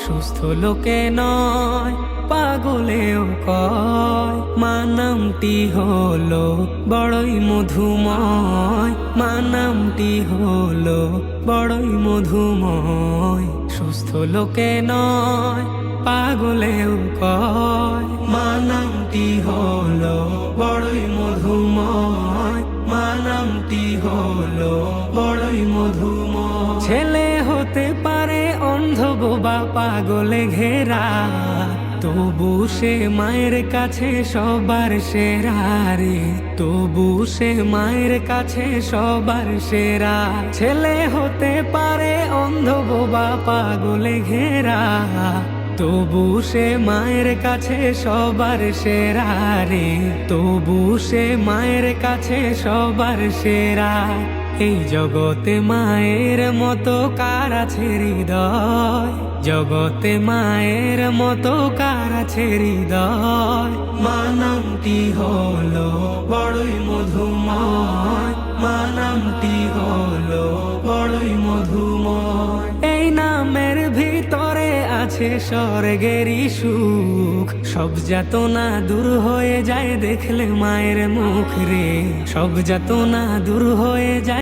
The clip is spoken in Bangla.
সুস্থ লোকে নয় পাগলেও কয় মা নামটি হলো বড়ই মধুময়, মা নামটি হলো বড়ই মধুময়। সুস্থ লোকে নয় পাগলেও কয় মা নামটি হলো বড়ই মধুময়, মা নামটি হলো বড়ই মধুময়। ছেলে হতে পারে অন্ধ বোবা পাগলে ঘেরা, তবু সে মায়ের কাছে সবার সেরা রে, তবু সে মায়ের কাছে সবার সেরা। ছেলে হতে পারে অন্ধ বোবা পাগলে ঘেরা, তবু সে মায়ের কাছে সবার সেরা রে, তবু সে মায়ের কাছে সবার সেরা। এই জগতে মায়ের মতো কার আছে হৃদয়, জগতে মায়ের মতো কার আছে হৃদয়। মা নামটি হলো বড়ই মধুময়, মা নামটি হলো বড়ই মধুময়। এই নামের ভিতরে আছে স্বর্গেরই সুখ, সব যাতনা দূর হয়ে যায় দেখলে মায়ের মুখ রে, সব যাতনা দূর হয়ে যায়।